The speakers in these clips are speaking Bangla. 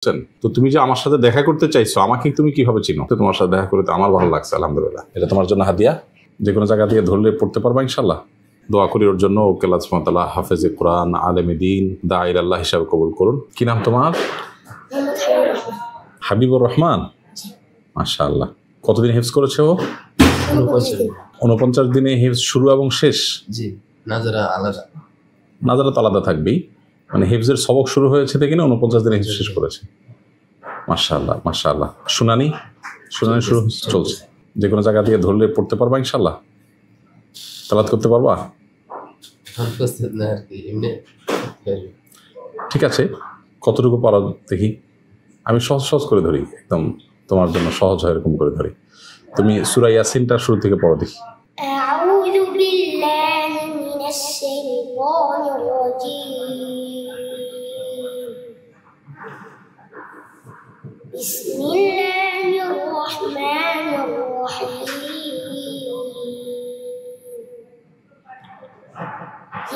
তো তুমি যে আমার সাথে দেখা করতে চাইছো, আমাকে তুমি কিভাবে চিনো? তো তোমার সাথে দেখা করে তো আমার ভালো লাগছে, আলহামদুলিল্লাহ। এটা তোমার জন্য হাদিয়া, যে কোনো জায়গা থেকে ধরলে পড়তে পারবা ইনশাল্লাহ। দোয়া করি ওর জন্য, ওকে আল্লাহ সুবহানাহু ওয়া তাআলা হাফেজে কোরআন, আলেমে দ্বীন, দাঈ আল্লাহ হিসাবে কবুল করুন। কি নাম তোমার? হাবিবুর রহমান। মাশাআল্লাহ। কতদিন হিফজ করেছো? 49 দিনে হিফজ শুরু এবং শেষ? জি। নাজারা আলাদা। নাজারা তো আলাদা থাকবেই, মানে হিফজের সবক শুরু হয়েছে থেকে 49 দিনে হিফজ শেষ করেছে। মাশাআল্লাহ মাশাআল্লাহ। শুনানি শুরু চলছে। যে কোনো জায়গা থেকে ধরলে পড়তে পারবা ইনশাল্লাহ? তেলাওয়াত করতে পারবা? ঠিক আছে, কতটুকু পারো দেখি। আমি সহজ করে ধরি, একদম তোমার জন্য সহজ হয় এরকম করে ধরি। তুমি সূরা ইয়াসিনটা শুরু থেকে পড়ো দেখি। আউযু বিল্লাহি মিনাশ শাইতানির রাজীম। বিসমিল্লাহির রহমানির রহিম।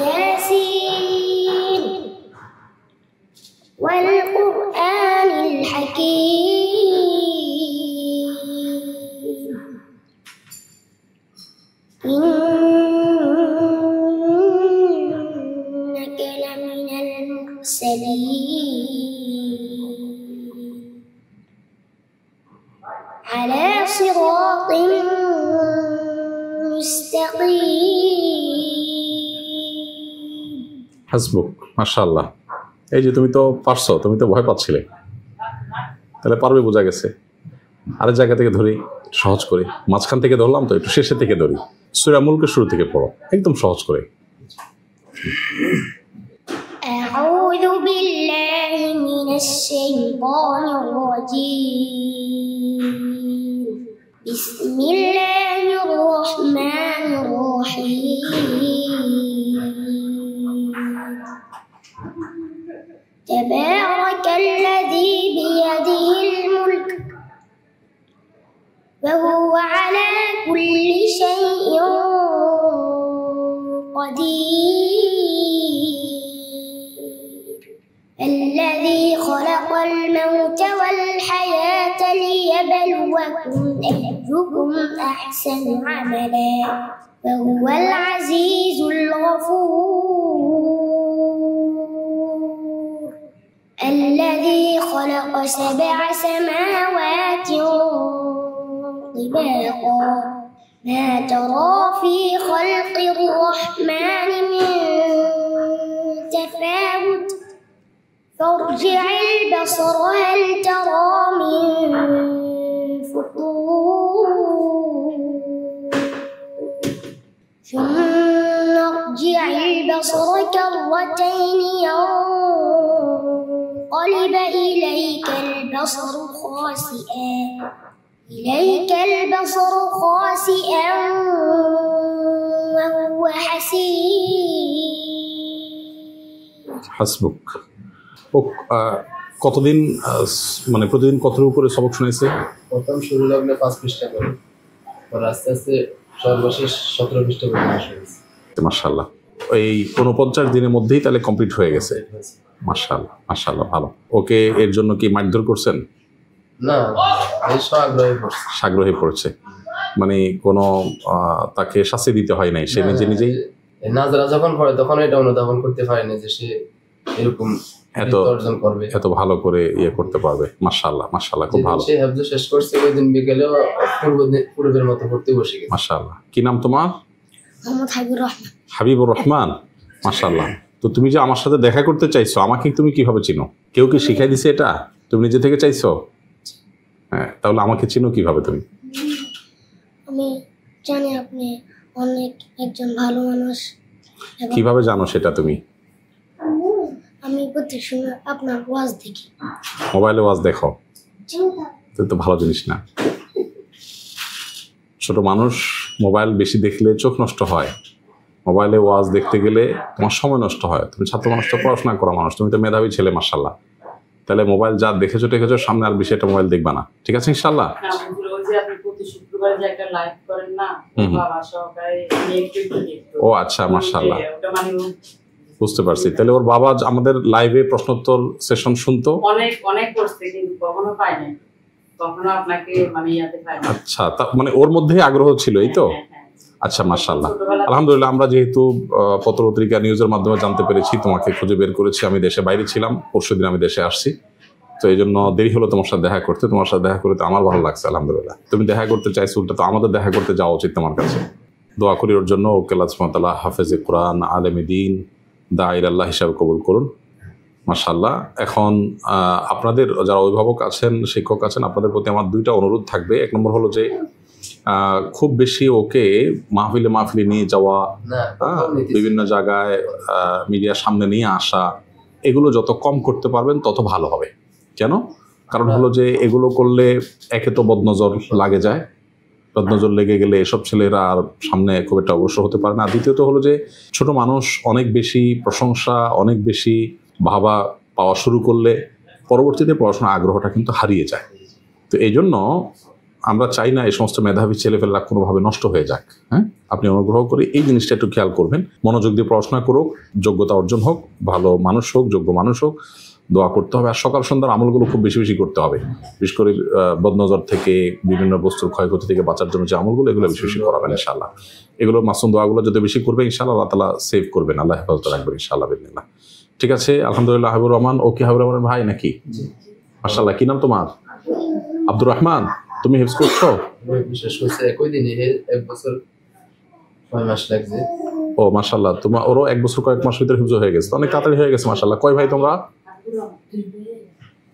ইয়াসিন ওয়াল কুরআনিল হাকীম। ইন্নাকা লামিনাল মুরসালিন আলা সিরাতিন মুস্তাকিম। হাসবুক। মাশাআল্লাহ। এই যে তুমি তো পারছো, তুমি তো ভয় পাচ্ছিলে, তাহলে পারবে বোঝা গেছে। আরেক জায়গা থেকে ধরি, সহজ করে। মাঝখান থেকে ধরলাম তো, একটু শেষের থেকে ধরি। সূরা মুলকের শুরু থেকে পড়ো, একদম সহজ করে। আউযু বিল্লাহি মিনাশ শাইতানির রাজীম। বিসমিল্লাহির রহমানির রহিম। তাবারাকাল্লাযী বিয়াদিহিল মুলক وهو على كل شيء قدير الذي خلق الموت والحياة ليبلوكم أيكم أحسن عملا وهو العزيز الغفور الذي خلق 7 سماوات طباقا ما ترى في خلق الرحمن من تفاوت فارجع البصر هل ترى من فطور ثم ارجع البصر كرتين ينقلب إليك البصر خاسئا وهو حسير হাসবুক। ও কতদিন, মানে প্রতিদিন কতটুকু করে সবক শুনেছে? প্রথম শুরু লগ্নে 5 পৃষ্ঠা করে, পর আস্তে আস্তে সর্বশেষ 17 পৃষ্ঠা করে শুনেছি। মাশাআল্লাহ। এই 49 দিনের মধ্যেই তাহলে কমপ্লিট হয়ে গেছে। মাশাআল্লাহ মাশাআল্লাহ, ভালো। ওকে এর জন্য কি মারধর করছেন? না, এই সাগ্রহে পড়ছে, মানে কোনো তাকে শাস্তি দিতে হয় নাই, সে নিজে নিজেই নাজারা যখন পড়ে তখন এটা অনুধাবন করতে পারে না যে সে এরকম অর্জন করবে, এত ভালো করে ইয়ে করতে পারবে। মাশাআল্লাহ মাশাআল্লাহ, খুব ভালো। সে হাফজ শেষ করছে, ওই দিন বিকেলে পূর্বের মতো পড়তে বসে গেছে। মাশাআল্লাহ। কি নাম তোমার? মোহাম্মদ হাবিবুর রহমান। হাবিবুর রহমান। মাশাআল্লাহ। তো তুমি যে আমার সাথে দেখা করতে চাইছো, আমাকে তুমি কিভাবে চিনো? কেউ কি শিখাই দিছে এটা? তুমি নিজে থেকে চাইছো? হ্যাঁ, তাহলে আমাকে চিনো কিভাবে তুমি? আমি জানি আপনি একজন ভালো মানুষ। কিভাবে জানো সেটা তুমি? আমি প্রত্যেক সময় আপনার ওয়াজ দেখি। মোবাইলে ওয়াজ দেখো? তো ভালো জিনিস না। ছোট মানুষ মোবাইল বেশি দেখলে চোখ নষ্ট হয়। মোবাইলে ওয়াজ দেখতে গেলে তোমার সময় নষ্ট হয়। তুমি ছাত্র মানুষ তো, পড়াশোনা করা মানুষ, তুমি তো মেধাবী ছেলে মাশাআল্লাহ। তাহলে মোবাইল যা দেখেছো সামনে আর বেশি একটা মোবাইল দেখবা না, ঠিক আছে ইনশাআল্লাহ? ও আচ্ছা, মাশাআল্লাহ। বুঝতে পারছি। তাহলে ওর বাবা আমাদের লাইভে প্রশ্নোত্তর সেশন শুনতো, অনেক অনেক করছে কিন্তু কখনো পায় নাই, কখনো আপনাকে মানে ইয়াতে পায় না। আচ্ছা, মানে ওর মধ্যে আগ্রহ ছিল, এই তো। আচ্ছা, মাশাআল্লাহ, আলহামদুলিল্লাহ। আমরা যেহেতু পত্রপত্রিকা নিউজের মাধ্যমে জানতে পেরেছি, তোমাকে খুঁজে বের করেছি। আমি দেশে বাইরে ছিলাম, পরশুদিন আমি দেশে আসছি, তো এই জন্য দেরি হলো তোমার সাথে দেখা করতে। তোমার সাথে দেখা করতে আমার ভালো লাগছে, আলহামদুলিল্লাহ। তুমি দেখা করতে চাইছো, উল্টা তো আমাদের দেখা করতে যাওয়া উচিত তোমার কাছে। দোয়া করি ওর জন্য, ওকে আল্লাহ সুবহানাহু ওয়া তাআলা হাফেজে কোরআন, আলেমে দ্বীন, দাঈর আল্লাহ হিসাবে কবুল করুন। মাশাআল্লাহ। এখন আপনাদের যারা অভিভাবক আছেন, শিক্ষক আছেন, আপনাদের প্রতি আমার দুইটা অনুরোধ থাকবে। এক নম্বর হলো যে খুব বেশি ওকে মাহফিলে নিয়ে যাওয়া, বিভিন্ন জায়গায় মিডিয়ার সামনে নিয়ে আসা, এগুলো যত কম করতে পারবেন তত ভালো হবে। কেন? কারণ হলো যে এগুলো করলে একে তো বদনজর লাগে যায়, বদনজর লেগে গেলে এসব ছেলেরা আর সামনে খুব একটা অগ্রসর হতে পারে না। দ্বিতীয়ত হলো যে ছোট মানুষ অনেক বেশি প্রশংসা, অনেক বেশি ভাবা পাওয়া শুরু করলে পরবর্তীতে পড়াশোনার আগ্রহটা কিন্তু হারিয়ে যায়। তো এই জন্য আমরা চাই না এই সমস্ত মেধাবী ছেলেপেলেরা কোনোভাবে নষ্ট হয়ে যাক। হ্যাঁ, আপনি অনুগ্রহ করে এই জিনিসটা একটু খেয়াল করবেন। মনোযোগ দিয়ে পড়াশোনা করুক, যোগ্যতা অর্জন হোক, ভালো মানুষ হোক, যোগ্য মানুষ হোক, দোয়া করতে হবে। আর সকাল সন্ধ্যার আমলগুলো খুব বেশি বেশি করতে হবে, বিশেষ করে বদনজর থেকে, বিভিন্ন বস্তুর ক্ষয়ক্ষতি থেকে বাঁচার জন্য যে আমলগুলো, এগুলো বেশি বেশি করাবেন ইনশাআল্লাহ। এগুলো মাসুম দোয়াগুলো যদি বেশি করবে ইনশাআল্লাহ, আল্লাহ তাআলা সেভ করবেন, আল্লাহ হেফাজতে রাখবেন ইনশাআল্লাহ বিদিনিল্লাহ। ঠিক আছে, আলহামদুলিল্লাহ। হাবিবুর রহমান, ও কি হাবিবুর রহমানের ভাই নাকি? মাশাআল্লাহ। কি নাম তোমার? আব্দুর রহমান। তুমি হিফজ করছো? বিশেষ করছে একই দিনে 1 বছর 6 মাস লাগছে। ও মাশাআল্লাহ, তোমার ওরও 1 বছর কয়েক মাস ভিতরে হিফজ হয়ে গেছে, অনেক তাড়াতাড়ি হয়ে গেছে মাশাআল্লাহ। কয় ভাই তোমরা?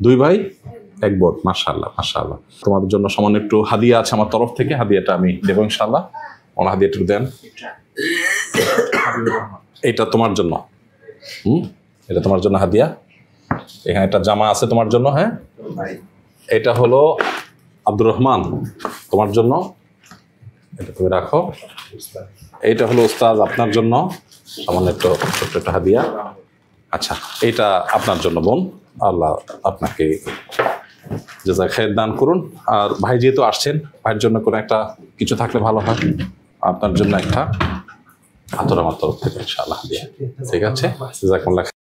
2 ভাই 1 বোন। মাশাআল্লাহ মাশাআল্লাহ। তোমাদের জন্য সামান্য একটু হাদিয়া আছে আমার তরফ থেকে, হাদিয়াটা আমি দেবো ইনশাআল্লাহ। ওনার হাদিয়াটা দেন। এটা তোমার জন্য, এটা তোমার জন্য হাদিয়া। এখানে একটা জামা আছে তোমার জন্য। হ্যাঁ, এটা হলো আব্দুর রহমান, তোমার জন্য, এটা তুমি রাখো। এইটা হলো উস্তাদ আপনার জন্য, সামান্য একটু ছোট্ট একটা হাদিয়া। আচ্ছা, এইটা আপনার জন্য বোন, আল্লাহ আপনাকে জাযায়ে খায়ের দান করুন। আর ভাই যেহেতু আসছেন, ভাইয়ের জন্য কোনো একটা কিছু থাকলে ভালো হয়। আপনার জন্য একটা আতর আমার তরফ থেকে ইনশাআল্লাহ হাদিয়া। ঠিক আছে, জাযাকুমুল্লাহ।